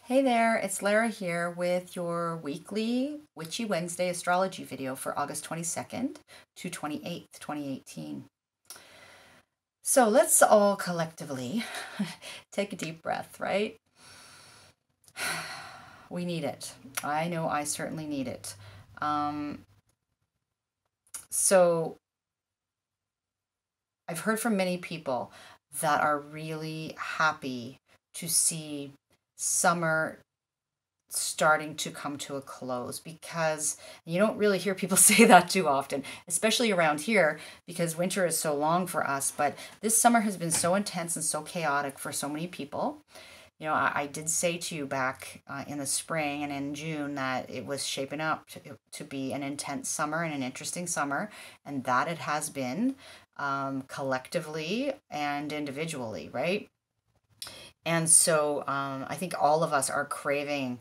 Hey there, it's Lara here with your weekly Witchy Wednesday astrology video for August 22nd to 28th, 2018. So let's all collectively take a deep breath, right? We need it. I know I certainly need it. So I've heard from many people that are really happy to see summer starting to come to a close, because you don't really hear people say that too often, especially around here, because winter is so long for us. But this summer has been so intense and so chaotic for so many people. I did say to you back in the spring and in June that it was shaping up to be an intense summer and an interesting summer, and that it has been, collectively and individually, right? And so I think all of us are craving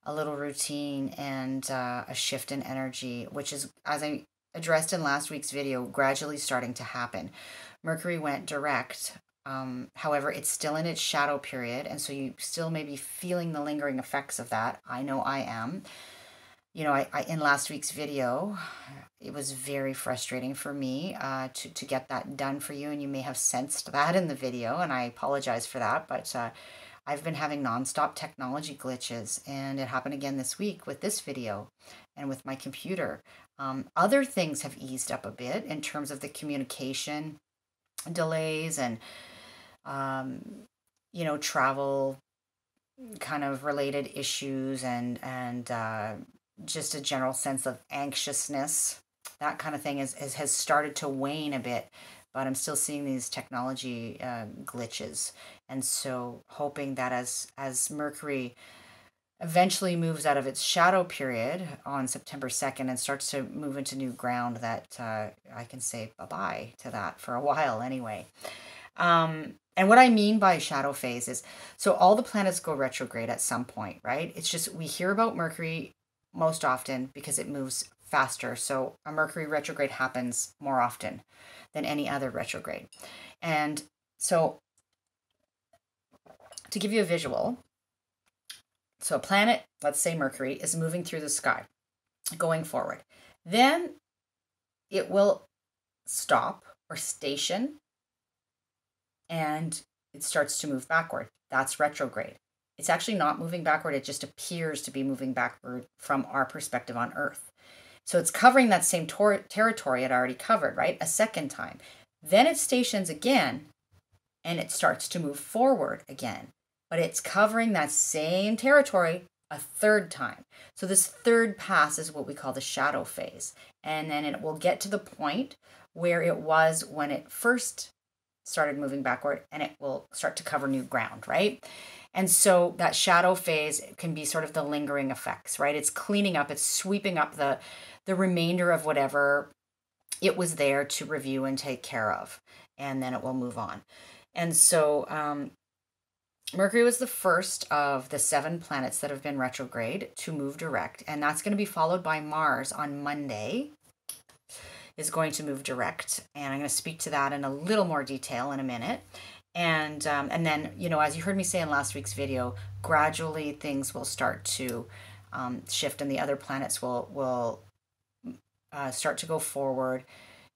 a little routine and a shift in energy, which is, as I addressed in last week's video, gradually starting to happen. Mercury went direct. However, it's still in its shadow period, and so you still may be feeling the lingering effects of that. I know I am. I in last week's video, it was very frustrating for me to get that done for you, and you may have sensed that in the video, and I apologize for that, but I've been having nonstop technology glitches, and it happened again this week with this video and with my computer. Other things have eased up a bit in terms of the communication delays and, travel kind of related issues and just a general sense of anxiousness. That kind of thing has started to wane a bit, but I'm still seeing these technology glitches. And so hoping that as Mercury eventually moves out of its shadow period on September 2nd and starts to move into new ground, that I can say bye-bye to that for a while anyway. And what I mean by shadow phase is, so all the planets go retrograde at some point, right? It's just we hear about Mercury most often because it moves faster. So a Mercury retrograde happens more often than any other retrograde. And so to give you a visual, so a planet, let's say Mercury, is moving through the sky, going forward. Then it will stop or station, and it starts to move backward. That's retrograde. It's actually not moving backward. It just appears to be moving backward from our perspective on Earth. So it's covering that same territory it already covered, right? A second time. Then it stations again, and it starts to move forward again. But it's covering that same territory a third time. So this third pass is what we call the shadow phase. And then it will get to the point where it was when it first started moving backward, and it will start to cover new ground, right? And so that shadow phase can be sort of the lingering effects, right? It's cleaning up, it's sweeping up the remainder of whatever it was there to review and take care of, and then it will move on. And so Mercury was the first of the 7 planets that have been retrograde to move direct, and that's going to be followed by Mars on Monday, is going to move direct, and I'm going to speak to that in a little more detail in a minute. And then, as you heard me say in last week's video, gradually things will start to shift, and the other planets will start to go forward,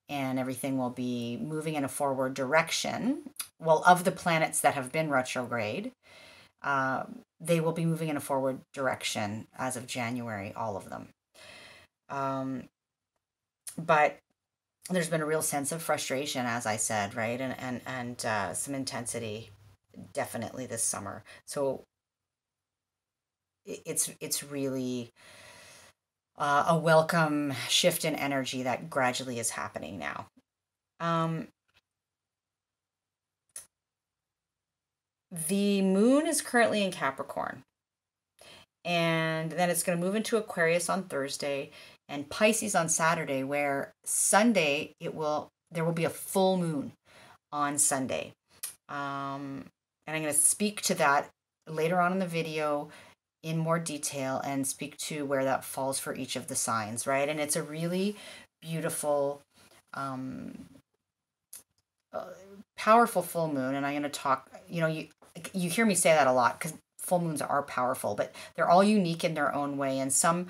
and everything will be moving in a forward direction. Well, of the planets that have been retrograde, they will be moving in a forward direction as of January, all of them. But there's been a real sense of frustration, as I said, right? And some intensity definitely this summer. So it's really a welcome shift in energy that gradually is happening now. The moon is currently in Capricorn, and then it's going to move into Aquarius on Thursday and Pisces on Saturday, where Sunday there will be a full moon on Sunday. And I'm going to speak to that later on in the video in more detail and speak to where that falls for each of the signs, right? And it's a really beautiful, powerful full moon. And I'm going to talk, you hear me say that a lot, because full moons are powerful, but they're all unique in their own way. And some,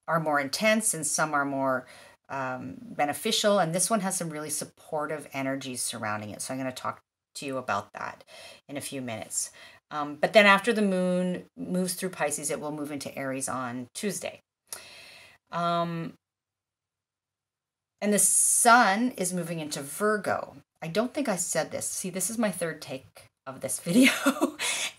are more intense, and some are more beneficial. And this one has some really supportive energies surrounding it. So I'm going to talk to you about that in a few minutes. But then after the moon moves through Pisces, it will move into Aries on Tuesday. And the sun is moving into Virgo. I don't think I said this. See, this is my third take of this video.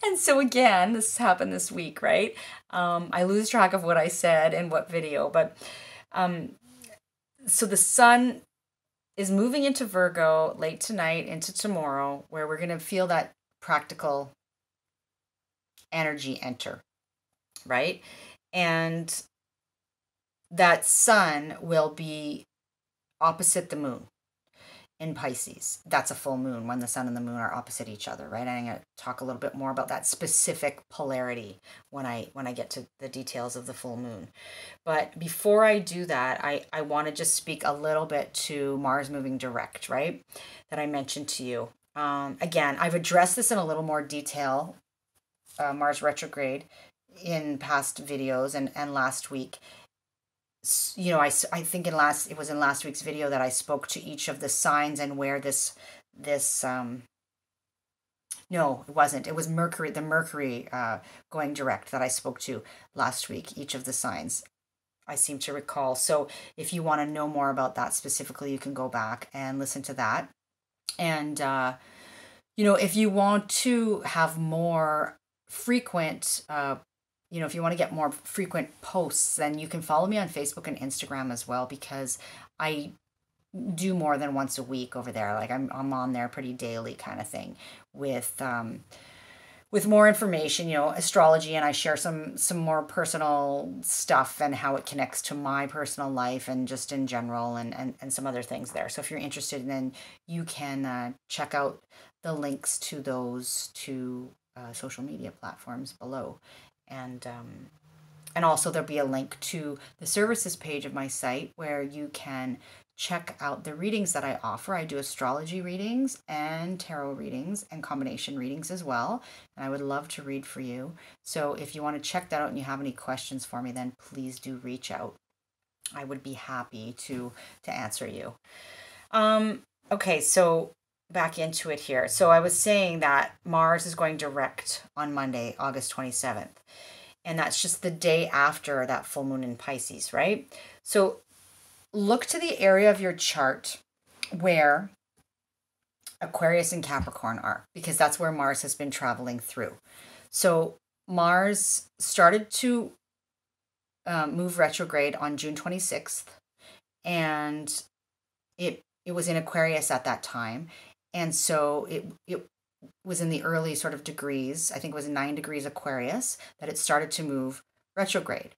And so again, this happened this week, right? I lose track of what I said in what video, but so the sun is moving into Virgo late tonight into tomorrow, where we're going to feel that practical energy enter, right? And that sun will be opposite the moon in Pisces. That's a full moon when the sun and the moon are opposite each other, right? I'm going to talk a little bit more about that specific polarity when I get to the details of the full moon. But before I do that, I want to just speak a little bit to Mars moving direct, right? That I mentioned to you. Again, I've addressed this in a little more detail, Mars retrograde, in past videos and last week. I think in last week's video that I spoke to each of the signs and where no, it wasn't. It was Mercury, the Mercury going direct that I spoke to last week, each of the signs, I seem to recall. So if you want to know more about that specifically, you can go back and listen to that. And, if you want to have more frequent, if you want to get more frequent posts, then you can follow me on Facebook and Instagram as well, because I do more than once a week over there. Like I'm on there pretty daily kind of thing with more information, astrology, and I share some more personal stuff and how it connects to my personal life and just in general and some other things there. So if you're interested, then you can check out the links to those two social media platforms below. And also there'll be a link to the services page of my site where you can check out the readings that I offer. I do astrology readings and tarot readings and combination readings as well. And I would love to read for you. So if you want to check that out and you have any questions for me, then please do reach out. I would be happy to answer you. Okay, so back into it here. So I was saying that Mars is going direct on Monday, August 27th. And that's just the day after that full moon in Pisces, right? So look to the area of your chart where Aquarius and Capricorn are, because that's where Mars has been traveling through. So Mars started to move retrograde on June 26th, and it was in Aquarius at that time. And so it was in the early sort of degrees. I think it was 9 degrees Aquarius that it started to move retrograde.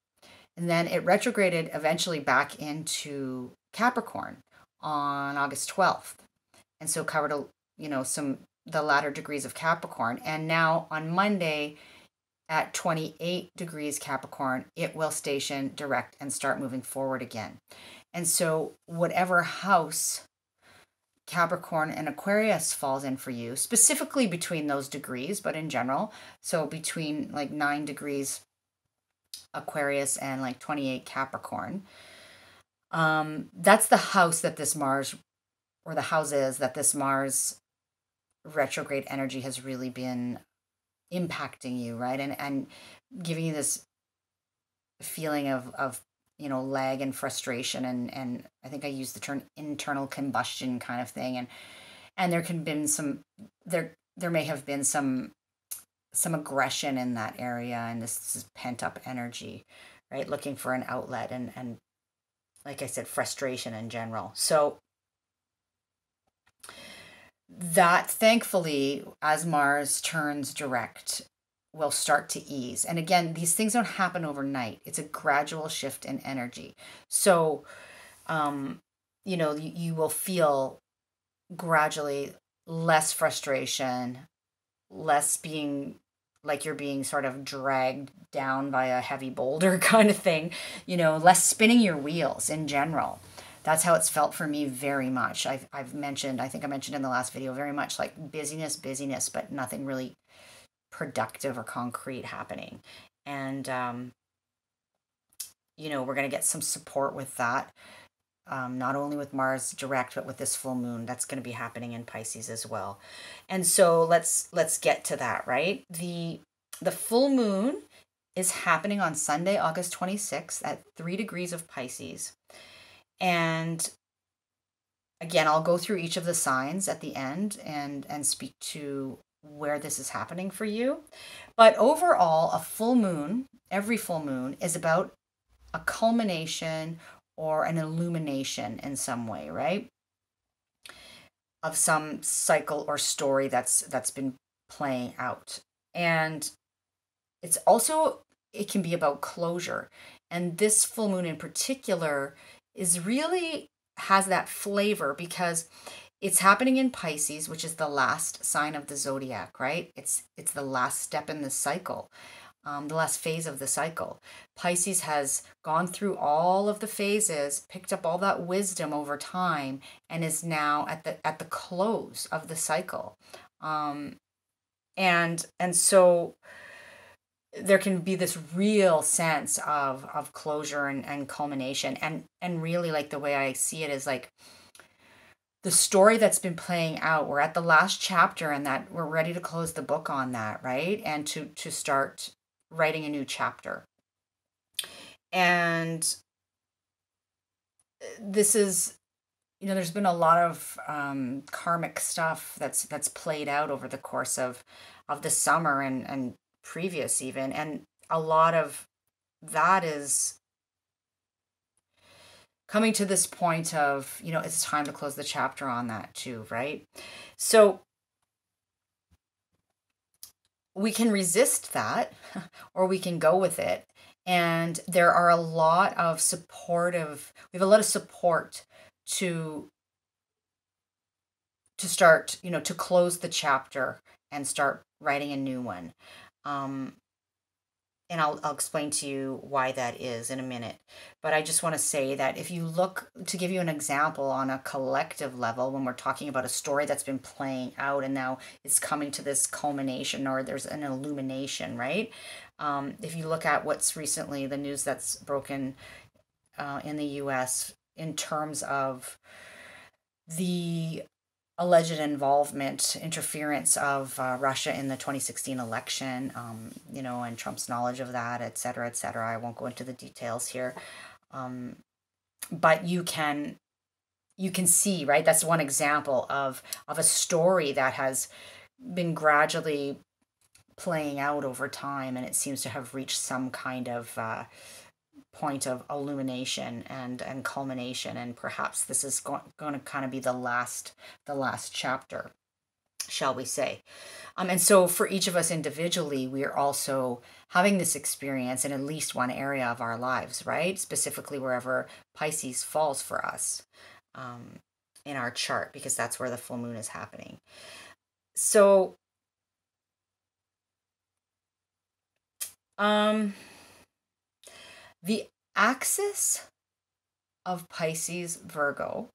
And then it retrograded eventually back into Capricorn on August 12th. And so covered the latter degrees of Capricorn. And now on Monday at 28 degrees Capricorn, it will station direct and start moving forward again. And so whatever house Capricorn and Aquarius falls in for you, specifically between those degrees, but in general, so between like 9 degrees Aquarius and like 28 Capricorn, that's the house that this Mars, or the houses that this Mars retrograde energy has really been impacting you, right? And giving you this feeling of lag and frustration, and I think I used the term internal combustion kind of thing, and there may have been some aggression in that area, and this is pent up energy, right? Looking for an outlet, and like I said, frustration in general. So that, thankfully, as Mars turns direct, will start to ease. And again, these things don't happen overnight. It's a gradual shift in energy. So, you will feel gradually less frustration, less being like you're being sort of dragged down by a heavy boulder kind of thing, less spinning your wheels in general. That's how it's felt for me very much. I've mentioned, I think I mentioned in the last video, very much like busyness, busyness, but nothing really productive or concrete happening. And, you know, we're going to get some support with that. Not only with Mars direct, but with this full moon that's going to be happening in Pisces as well. And so let's get to that, right? The full moon is happening on Sunday, August 26th at 3 degrees of Pisces. And again, I'll go through each of the signs at the end and speak to where this is happening for you. But overall, a full moon, every full moon is about a culmination or an illumination in some way, right? Of some cycle or story that's been playing out. And it's also, it can be about closure. And this full moon in particular is really has that flavor because it's happening in Pisces, which is the last sign of the zodiac, right? It's the last step in the cycle. The last phase of the cycle. Pisces has gone through all of the phases, picked up all that wisdom over time, and is now at the close of the cycle. And so there can be this real sense of closure and culmination. And really, like, the way I see it is like the story that's been playing out. We're at the last chapter, and that we're ready to close the book on that, right? And to start writing a new chapter. And this is, you know, there's been a lot of karmic stuff that's played out over the course of the summer and previous even, and a lot of that is coming to this point of, you know, it's time to close the chapter on that too, right? So we can resist that or we can go with it. And there are a lot of we have a lot of support to start, you know, to close the chapter and start writing a new one. And I'll explain to you why that is in a minute. But I just want to say that if you look, to give you an example on a collective level, when we're talking about a story that's been playing out and now it's coming to this culmination or there's an illumination, right? If you look at what's recently, the news that's broken in the US in terms of the alleged interference of Russia in the 2016 election, you know, and Trump's knowledge of that, et cetera, et cetera. I won't go into the details here. But you can see, right? That's one example of a story that has been gradually playing out over time, and it seems to have reached some kind of point of illumination and culmination, and perhaps this is going to kind of be the last chapter, shall we say. And so for each of us individually, we are also having this experience in at least one area of our lives, right? Specifically wherever Pisces falls for us in our chart, because that's where the full moon is happening. So the axis of Pisces Virgo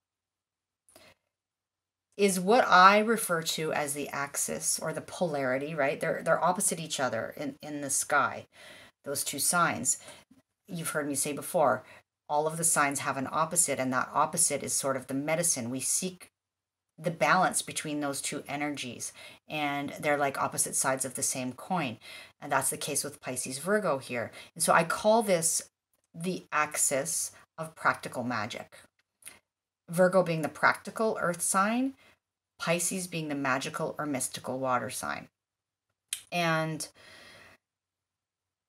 is what I refer to as the axis or the polarity, right? They're opposite each other in the sky, those two signs. You've heard me say before, all of the signs have an opposite, and that opposite is sort of the medicine. We seek the balance between those two energies, and they're like opposite sides of the same coin. And that's the case with Pisces Virgo here. And so I call this the axis of practical magic. Virgo being the practical earth sign, Pisces being the magical or mystical water sign. And,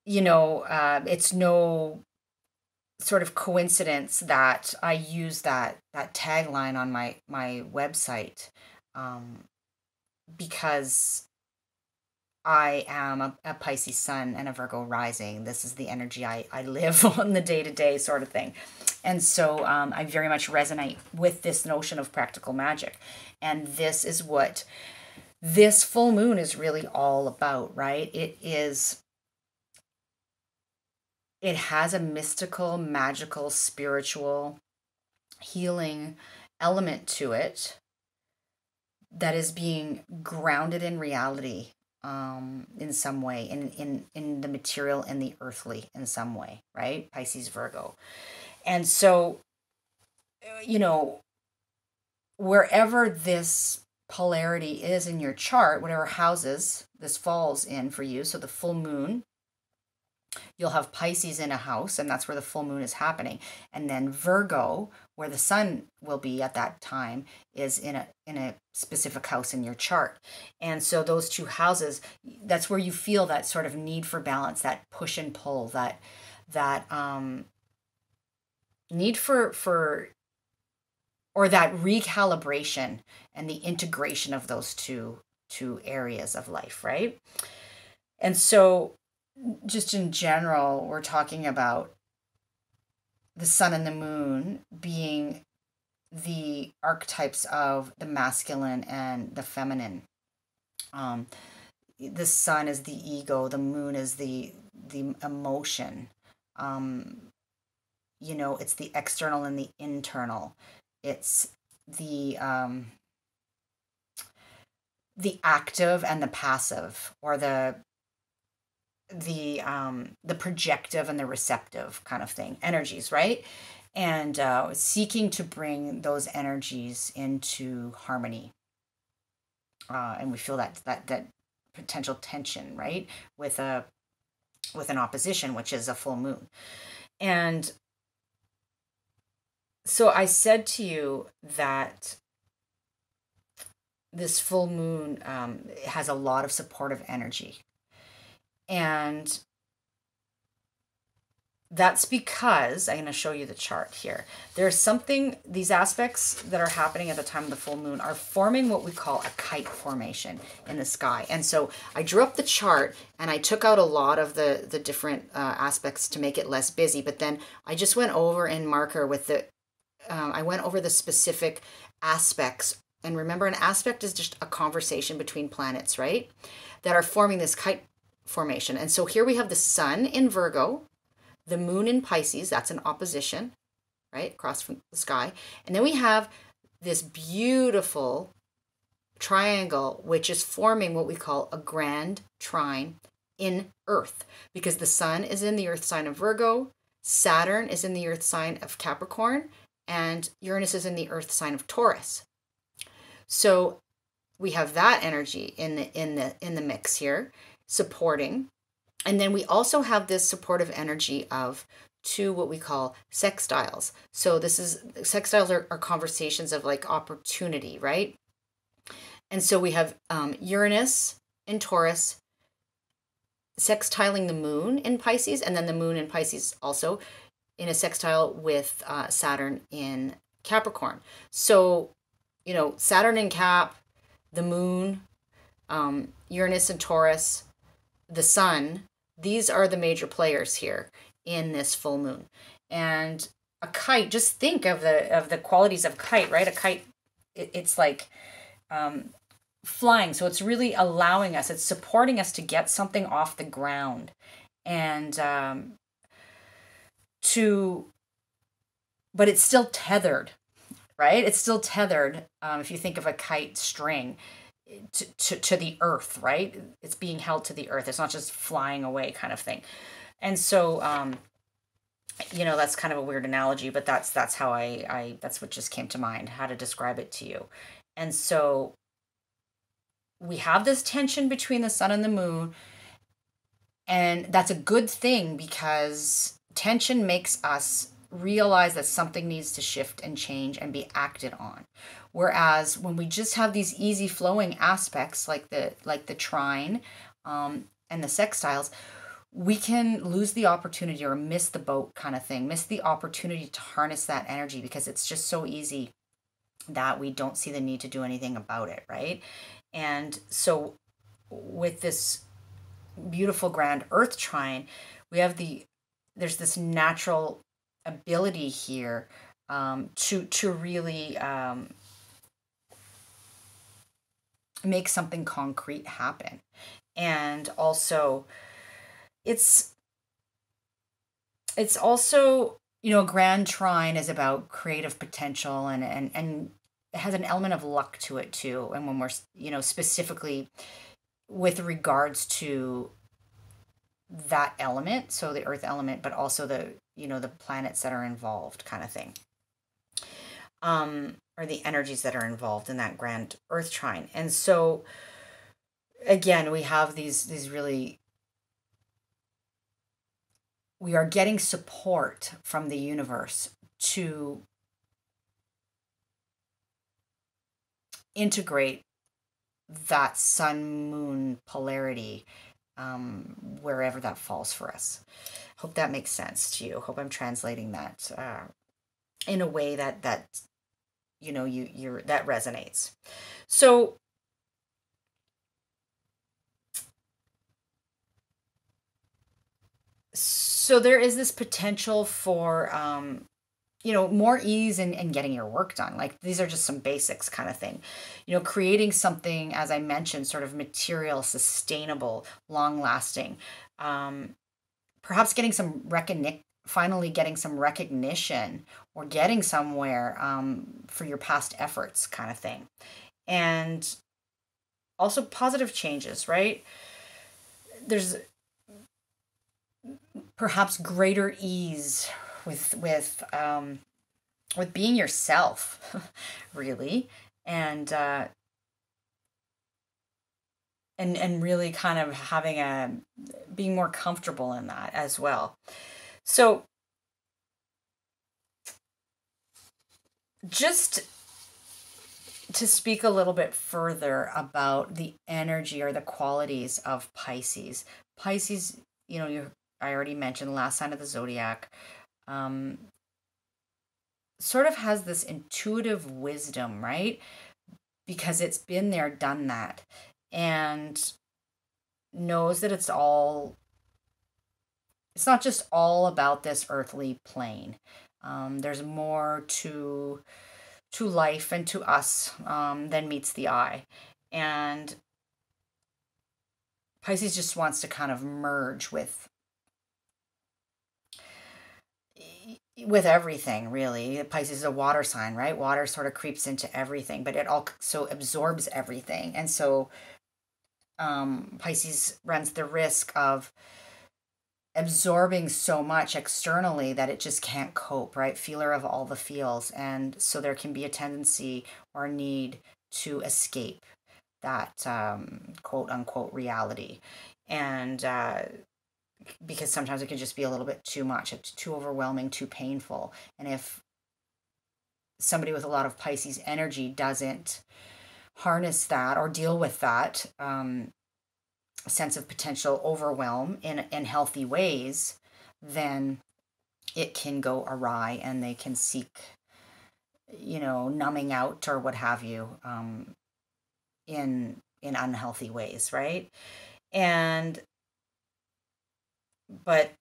you know, it's no sort of coincidence that I use that tagline on my website, because I am a Pisces sun and a Virgo rising. This is the energy I live on the day-to-day sort of thing. And so I very much resonate with this notion of practical magic. And this is what this full moon is really all about, right? It has a mystical, magical, spiritual healing element to it that is being grounded in reality, in some way, in the material and the earthly in some way, right? Pisces, Virgo. And so, you know, wherever this polarity is in your chart, whatever houses this falls in for you, so the full moon, you'll have Pisces in a house, and that's where the full moon is happening. And then Virgo, where the sun will be at that time, is in a specific house in your chart. And so those two houses, that's where you feel that sort of need for balance, that push and pull, that need for or that recalibration and the integration of those two areas of life, right? And so just in general, we're talking about the sun and the moon being the archetypes of the masculine and the feminine. The sun is the ego, the moon is the emotion. You know, it's the external and the internal. It's the active and the passive, or the projective and the receptive kind of thing, energies, right? And seeking to bring those energies into harmony. And we feel that potential tension, right, with an opposition, which is a full moon. And so I said to you that this full moon has a lot of supportive energy. And that's because, I'm going to show you the chart here. There's something, these aspects that are happening at the time of the full moon are forming what we call a kite formation in the sky. And so I drew up the chart and I took out a lot of the different aspects to make it less busy. But then I just went over in marker with I went over the specific aspects. And remember, an aspect is just a conversation between planets, right? That are forming this kite formation. And so here we have the sun in Virgo, the moon in Pisces, that's an opposition, right, across from the sky. And then we have this beautiful triangle, which is forming what we call a grand trine in Earth, because the sun is in the Earth sign of Virgo, Saturn is in the Earth sign of Capricorn, and Uranus is in the Earth sign of Taurus. So we have that energy in the mix here, supporting. And then we also have this supportive energy of two what we call sextiles. So sextiles are conversations of like opportunity, right? And so we have Uranus in Taurus sextiling the moon in Pisces, and then the moon in Pisces also in a sextile with Saturn in Capricorn. So, you know, Saturn in Cap, the moon, Uranus in Taurus, the sun, these are the major players here in this full moon. And a kite, just think of the qualities of kite, right? A kite, it's like flying. So it's really allowing us, it's supporting us to get something off the ground and but it's still tethered, right? It's still tethered. If you think of a kite string to the earth, right? It's being held to the earth. It's not just flying away kind of thing. And so, you know, that's kind of a weird analogy, but that's how that's what just came to mind, how to describe it to you. And so we have this tension between the sun and the moon, and that's a good thing because tension makes us realize that something needs to shift and change and be acted on. Whereas when we just have these easy flowing aspects like the trine and the sextiles, we can lose the opportunity or miss the boat kind of thing, miss the opportunity to harness that energy because it's just so easy that we don't see the need to do anything about it, right? And so with this beautiful grand earth trine, we have there's this natural ability here to really make something concrete happen. And also it's also a grand trine is about creative potential, and it has an element of luck to it too. And when we're, specifically with regards to that element, so the earth element, but also the planets that are involved, kind of thing, or the energies that are involved in that grand earth trine. And so again, we have these really, we are getting support from the universe to integrate that sun moon polarity, wherever that falls for us. Hope that makes sense to you. Hope I'm translating that in a way that that resonates. So there is this potential for more ease in getting your work done. Like, these are just some basics kind of thing. Creating something, as I mentioned, sort of material, sustainable, long lasting. Perhaps getting some finally getting some recognition, or getting somewhere for your past efforts, kind of thing. And also positive changes, right? There's perhaps greater ease with being yourself, really, and really kind of being more comfortable in that as well. So just to speak a little bit further about the energy or the qualities of Pisces. Pisces, I already mentioned, last sign of the zodiac, sort of has this intuitive wisdom, right? Because it's been there, done that, and knows that it's not just all about this earthly plane. There's more to life and to us than meets the eye. And Pisces just wants to kind of merge with everything, really. Pisces is a water sign, right? Water sort of creeps into everything, but it also absorbs everything. And so Pisces runs the risk of absorbing so much externally that it just can't cope, right? Feeler of all the feels. And so there can be a tendency or need to escape that quote unquote reality. And because sometimes it can just be a little bit too much, it's too overwhelming, too painful. And if somebody with a lot of Pisces energy doesn't harness that or deal with that sense of potential overwhelm in healthy ways, then it can go awry, and they can seek, numbing out or what have you, in unhealthy ways, right? But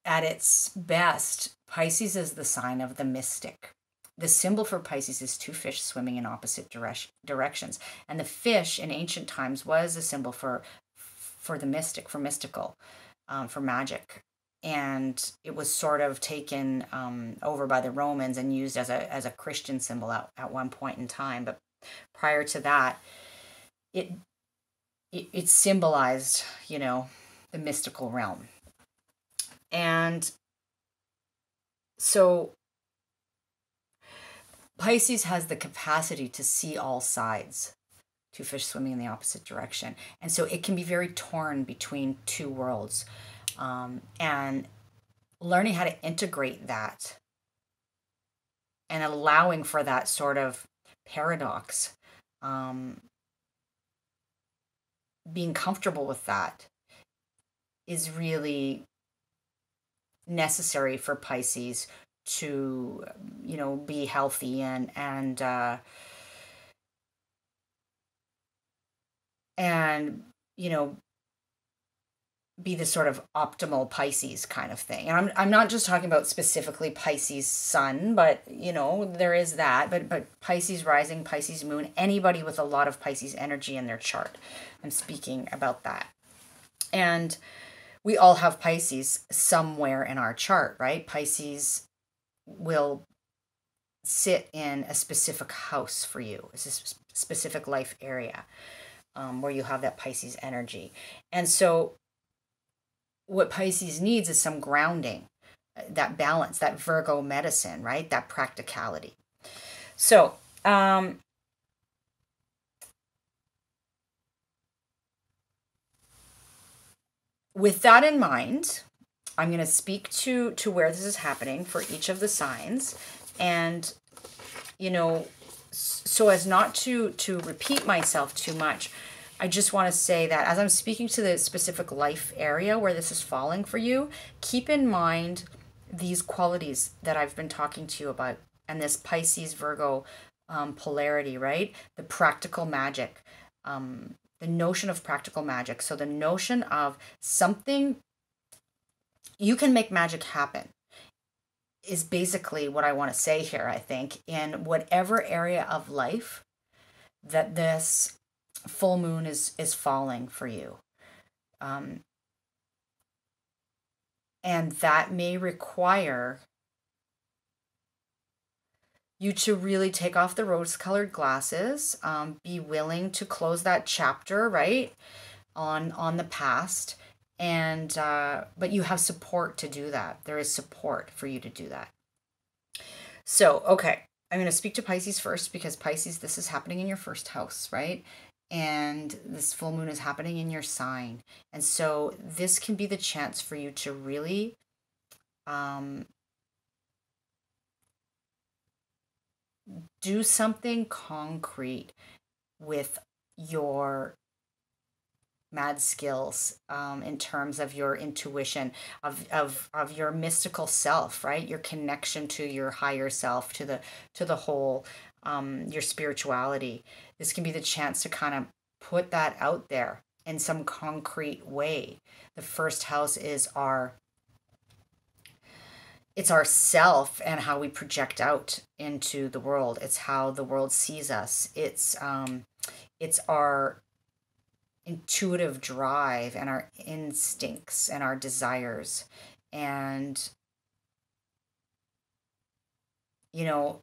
at its best, Pisces is the sign of the mystic. The symbol for Pisces is two fish swimming in opposite directions. And the fish in ancient times was a symbol for the mystic, for mystical, for magic. And it was sort of taken over by the Romans and used as a Christian symbol at one point in time. But prior to that, it symbolized, the mystical realm. And so Pisces has the capacity to see all sides, two fish swimming in the opposite direction. And so it can be very torn between two worlds. And learning how to integrate that and allowing for that sort of paradox, being comfortable with that, is really necessary for Pisces to, be healthy and be the sort of optimal Pisces kind of thing. And I'm not just talking about specifically Pisces sun, but there is that, but Pisces rising, Pisces moon, anybody with a lot of Pisces energy in their chart. I'm speaking about that. And we all have Pisces somewhere in our chart, right? Pisces will sit in a specific house for you. It's a specific life area where you have that Pisces energy. And so what Pisces needs is some grounding, that balance, that Virgo medicine, right? That practicality. So, with that in mind, I'm going to speak to where this is happening for each of the signs. And, you know, so as not to repeat myself too much, I just want to say that as I'm speaking to the specific life area where this is falling for you, keep in mind these qualities that I've been talking to you about, and this Pisces Virgo polarity, right? The practical magic, the notion of practical magic. So the notion of something, you can make magic happen, is basically what I want to say here, I think, in whatever area of life that this full moon is falling for you. And that may require you to really take off the rose-colored glasses, be willing to close that chapter, right, on the past, and but you have support to do that. There is support for you to do that. So, okay, I'm going to speak to Pisces first, because Pisces, this is happening in your first house, right? And this full moon is happening in your sign. And so this can be the chance for you to really do something concrete with your mad skills, in terms of your intuition, of your mystical self, right? Your connection to your higher self, to the whole, your spirituality. This can be the chance to kind of put that out there in some concrete way. The first house is it's our self and how we project out into the world. It's how the world sees us. It's our intuitive drive and our instincts and our desires. And, you know,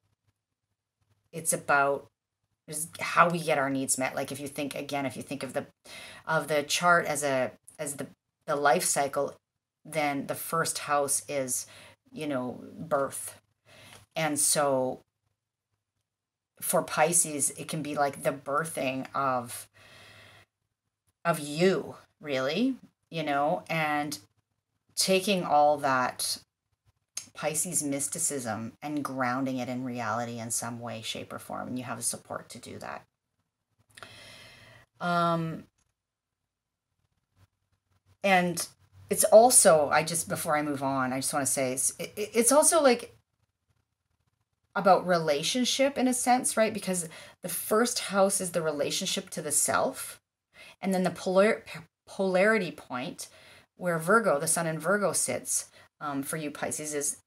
it's about how we get our needs met. Like if you think of the chart as the life cycle, then the first house is, birth. And so for Pisces, it can be like the birthing of you, really, and taking all that Pisces mysticism and grounding it in reality in some way, shape, or form. And you have the support to do that. And it's also, before I move on, I just want to say, it's also like about relationship in a sense, right? Because the first house is the relationship to the self. And then the polarity point where Virgo, the sun in Virgo sits, for you Pisces, is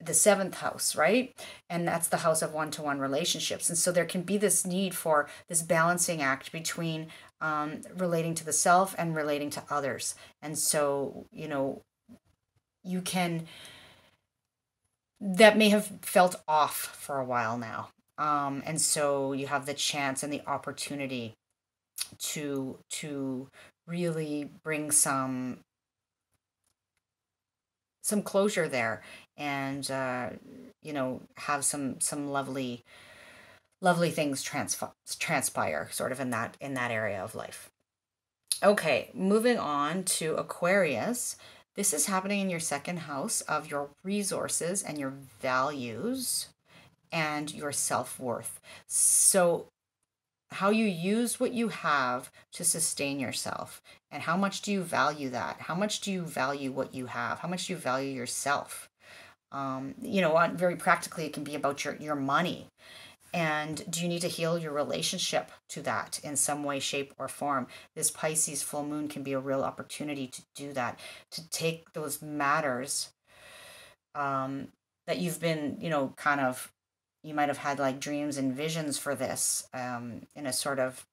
the seventh house, right? And that's the house of one-to-one relationships. And so there can be this need for this balancing act between relating to the self and relating to others. And so, that may have felt off for a while now. And so you have the chance and the opportunity to really bring some closure there, and have some lovely things transpire sort of in that area of life. Okay, moving on to Aquarius. This is happening in your second house of your resources and your values and your self-worth. So how you use what you have to sustain yourself, and how much do you value that? How much do you value what you have? How much do you value yourself? Very practically, it can be about your money. And do you need to heal your relationship to that in some way, shape, or form? This Pisces full moon can be a real opportunity to do that, to take those matters that you've been, you might have had like dreams and visions for this, in a sort of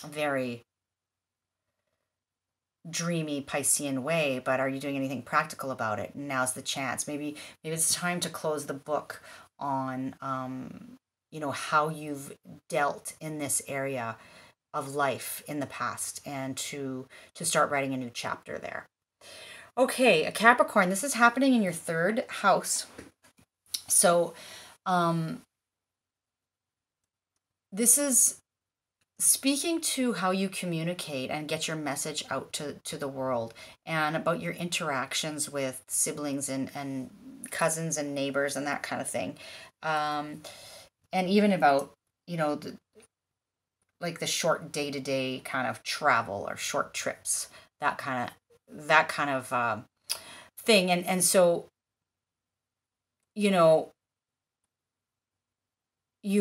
very dreamy Piscean way, but are you doing anything practical about it? Now's the chance. Maybe it's time to close the book on how you've dealt in this area of life in the past, and to start writing a new chapter there. Okay, a Capricorn, this is happening in your 3rd house. So this is speaking to how you communicate and get your message out to the world, and about your interactions with siblings and cousins and neighbors and that kind of thing. And even about, the short day-to-day kind of travel or short trips, that kind of thing. And so, you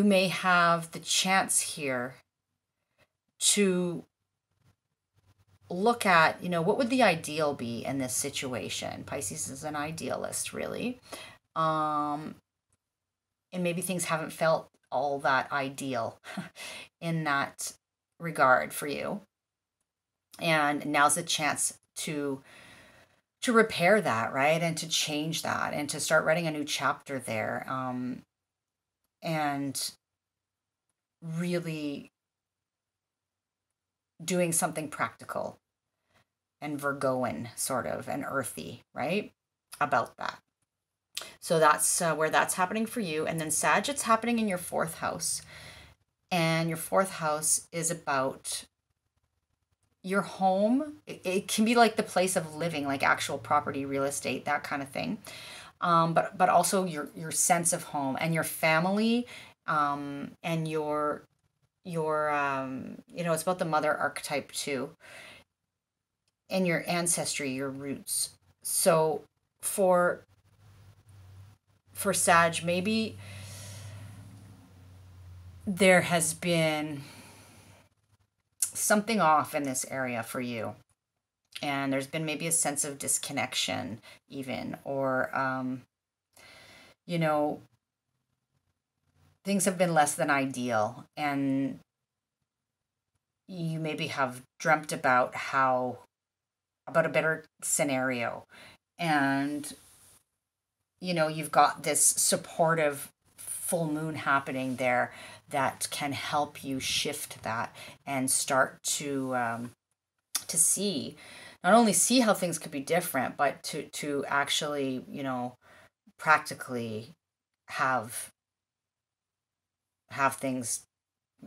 may have the chance here to look at, what would the ideal be in this situation? Pisces is an idealist, really. And maybe things haven't felt all that ideal in that regard for you. And now's the chance to repair that, right? And to change that, and to start writing a new chapter there. And really doing something practical and Virgoan sort of, and earthy, right? About that. So that's where that's happening for you. And then Sag, it's happening in your 4th house. And your 4th house is about your home. It can be like the place of living, like actual property, real estate, that kind of thing. But also your sense of home and your family, and your it's about the mother archetype too, and your ancestry, your roots. So for Sag, maybe there has been something off in this area for you, and there's been maybe a sense of disconnection even, or things have been less than ideal, and you maybe have dreamt about a better scenario, and you've got this supportive full moon happening there that can help you shift that and start to see, not only see how things could be different, but to actually, practically have things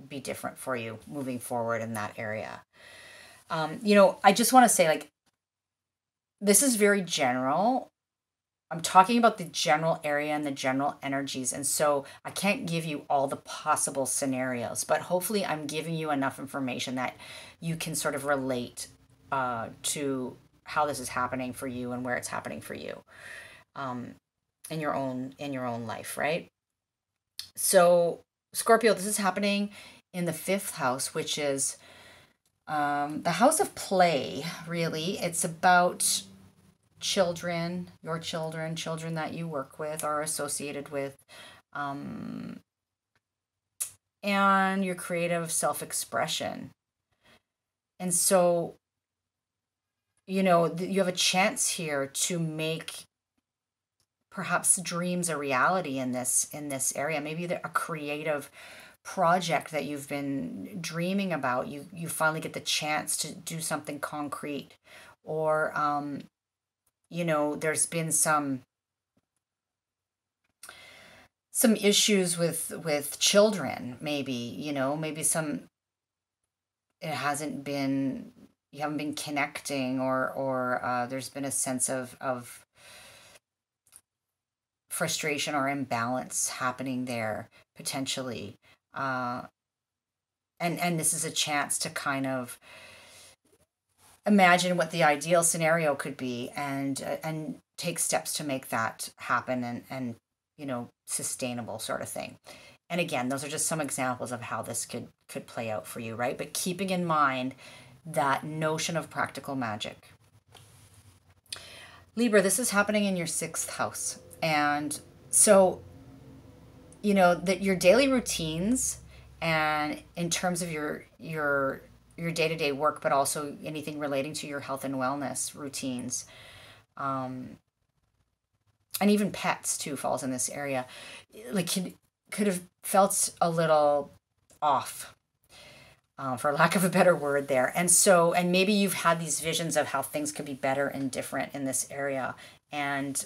be different for you moving forward in that area. I just want to say, this is very general. I'm talking about the general area and the general energies. And so I can't give you all the possible scenarios, but hopefully I'm giving you enough information that you can sort of relate to how this is happening for you and where it's happening for you in your own life, right? So Scorpio, this is happening in the 5th house, which is the house of play, really. It's about children, your children that you work with, are associated with, and your creative self-expression. And so, you have a chance here to make perhaps dreams a reality in this area. Maybe a creative project that you've been dreaming about, you finally get the chance to do something concrete, or there's been some issues with children, maybe, maybe it hasn't been, you haven't been connecting, or there's been a sense of frustration or imbalance happening there, potentially. And this is a chance to kind of imagine what the ideal scenario could be, and take steps to make that happen, and sustainable sort of thing. And again, those are just some examples of how this could play out for you, right? But keeping in mind that notion of practical magic. Libra, this is happening in your 6th house. And so, that your daily routines, and in terms of your your day-to-day work, but also anything relating to your health and wellness routines. And even pets too falls in this area. Like could have felt a little off, for lack of a better word there. And maybe you've had these visions of how things could be better and different in this area. And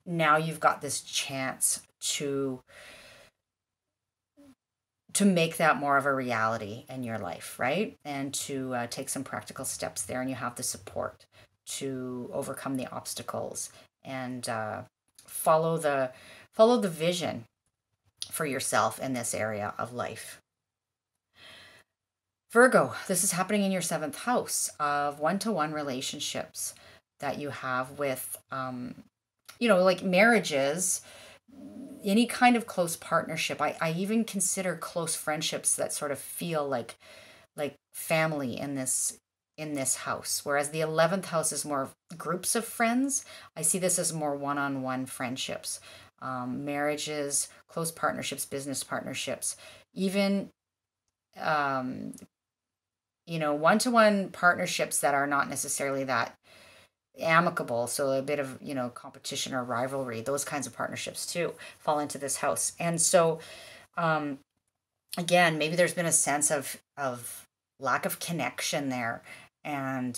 now you've got this chance to make that more of a reality in your life, right? And to take some practical steps there, and you have the support to overcome the obstacles and follow the vision for yourself in this area of life. Virgo, this is happening in your 7th house of one-to-one relationships that you have with, like marriages, any kind of close partnership. I even consider close friendships that sort of feel like family in this house, whereas the 11th house is more groups of friends. I see this as more one-on-one friendships, marriages, close partnerships, business partnerships, even one-to-one partnerships that are not necessarily that amicable, so a bit of competition or rivalry. Those kinds of partnerships too fall into this house. And so again, maybe there's been a sense of lack of connection there, and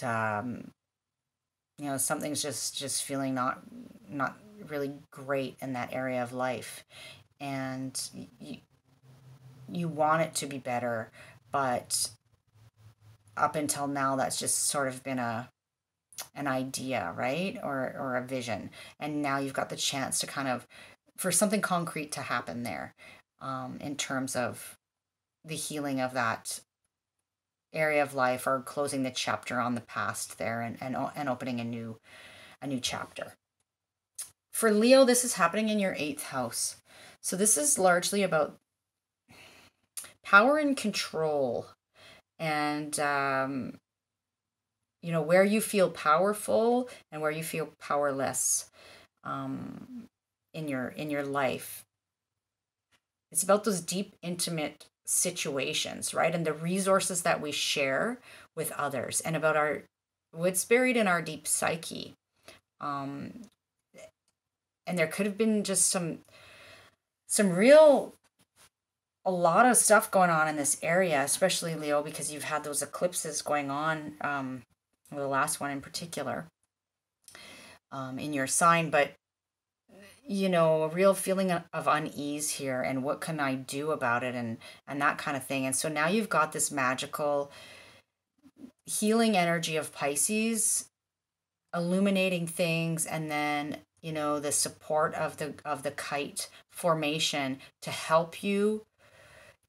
something's just feeling not really great in that area of life, and you want it to be better, but up until now that's just sort of been an idea, right? Or a vision. And now you've got the chance to kind of, for something concrete to happen there, in terms of the healing of that area of life, or closing the chapter on the past there, and opening a new chapter. For Leo, this is happening in your 8th house. So this is largely about power and control, and where you feel powerful and where you feel powerless in your life. It's about those deep, intimate situations, right? And the resources that we share with others, and about what's buried in our deep psyche. And there could have been just some a lot of stuff going on in this area, especially Leo, because you've had those eclipses going on, the last one in particular, in your sign. But a real feeling of unease here, and what can I do about it, and that kind of thing. And so now you've got this magical healing energy of Pisces illuminating things, and then the support of the Kite Formation to help you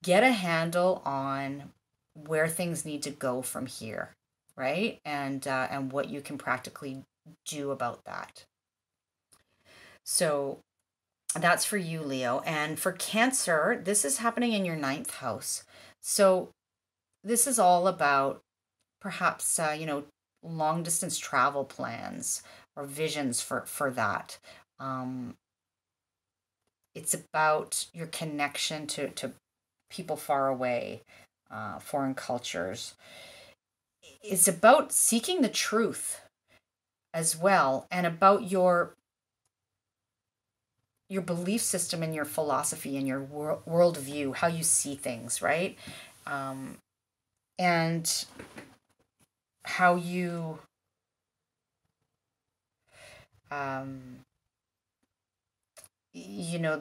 get a handle on where things need to go from here, right? And what you can practically do about that. So that's for you, Leo. And for Cancer, this is happening in your 9th house. So this is all about perhaps, long distance travel plans or visions for that. It's about your connection to people far away, foreign cultures. It's about seeking the truth as well, and about your belief system and your philosophy and your worldview, how you see things, right? And how you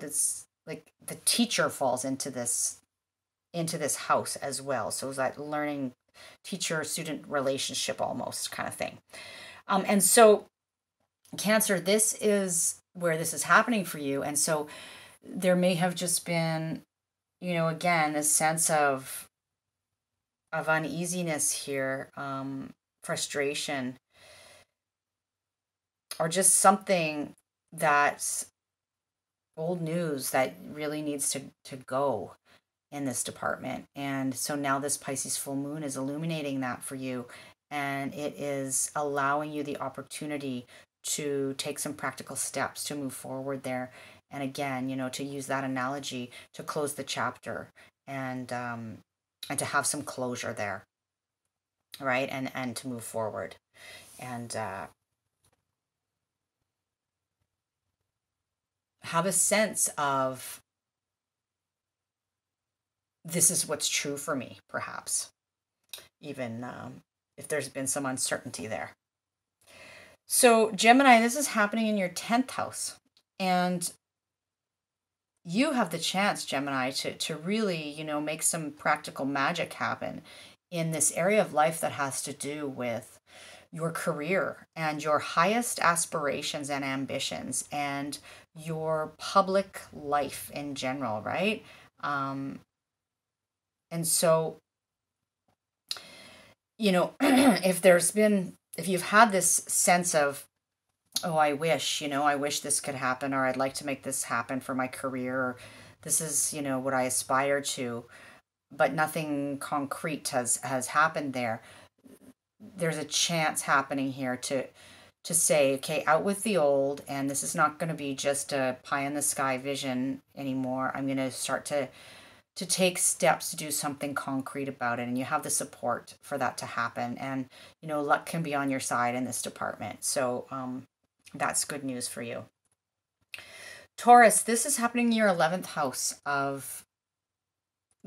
this, like, the teacher falls into this house as well. So it's that learning teacher-student relationship almost kind of thing. And so Cancer, this is where this is happening for you. And so there may have just been, again, a sense of uneasiness here, frustration, or just something that's old news that really needs to go in this department. And so now this Pisces full moon is illuminating that for you, and it is allowing you the opportunity to take some practical steps to move forward there. And again, to use that analogy, to close the chapter, and to have some closure there. right? And to move forward. And have a sense of, this is what's true for me, perhaps, even if there's been some uncertainty there. So Gemini, this is happening in your 10th house. And you have the chance, Gemini, to really, make some practical magic happen in this area of life that has to do with your career and your highest aspirations and ambitions and your public life in general, right? And so, if you've had this sense of, oh, I wish this could happen, or I'd like to make this happen for my career, or this is, what I aspire to, but nothing concrete has happened there. There's a chance happening here to say, okay, out with the old, and this is not going to be just a pie in the sky vision anymore. I'm going to start to take steps to do something concrete about it, and you have the support for that to happen. And luck can be on your side in this department. So that's good news for you. Taurus, this is happening in your 11th house of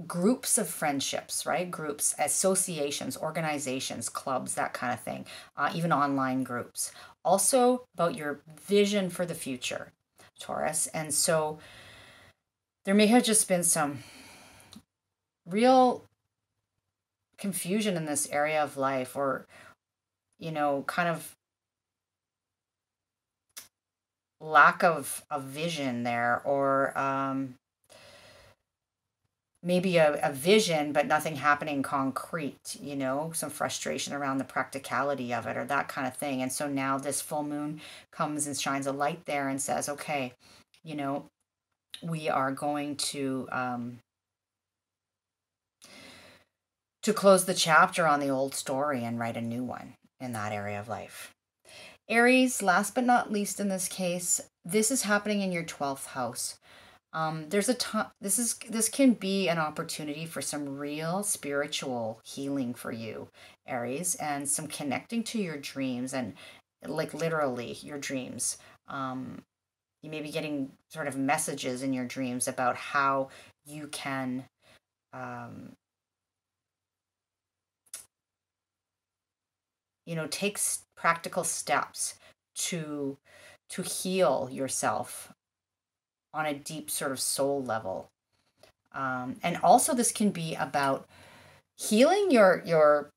groups of friendships, right? Groups, associations, organizations, clubs, that kind of thing, even online groups. Also about your vision for the future, Taurus. And so there may have just been some real confusion in this area of life, or, kind of lack of vision there, or maybe a vision, but nothing happening concrete, some frustration around the practicality of it, or that kind of thing. And so now this full moon comes and shines a light there and says, okay, we are going to close the chapter on the old story and write a new one in that area of life. Aries, last but not least in this case, this is happening in your 12th house. This can be an opportunity for some real spiritual healing for you, Aries, and some connecting to your dreams, and like literally your dreams. You may be getting sort of messages in your dreams about how you can take practical steps to heal yourself on a deep sort of soul level. And also this can be about healing your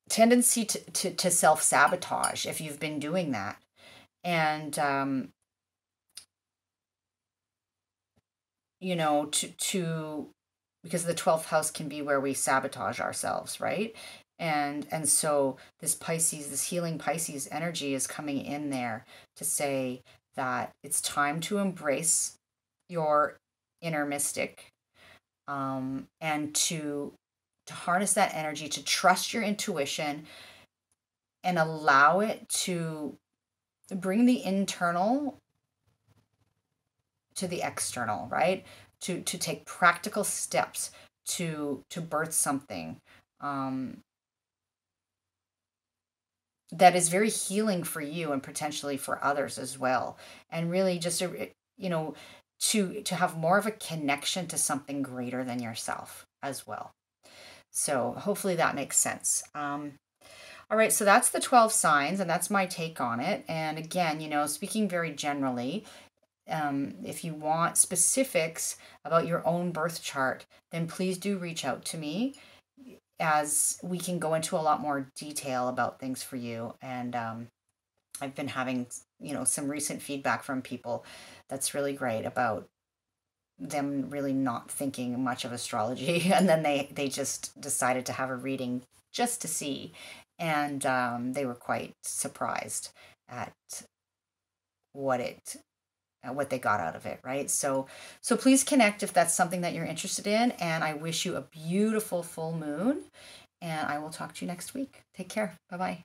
tendency to self-sabotage, if you've been doing that. And, because the 12th house can be where we sabotage ourselves, right? And so this Pisces, this healing Pisces energy is coming in there to say that it's time to embrace your inner mystic, and to harness that energy, to trust your intuition and allow it to bring the internal to the external, right? To take practical steps to birth something that is very healing for you and potentially for others as well. And really just, to have more of a connection to something greater than yourself as well. So hopefully that makes sense. All right, so that's the 12 signs, and that's my take on it. And again, speaking very generally, if you want specifics about your own birth chart, then please do reach out to me, as we can go into a lot more detail about things for you. And I've been having, some recent feedback from people that's really great about them really not thinking much of astrology. And then they just decided to have a reading just to see. And they were quite surprised at what they got out of it, right? So please connect if that's something that you're interested in. And I wish you a beautiful full moon. And I will talk to you next week. Take care. Bye-bye.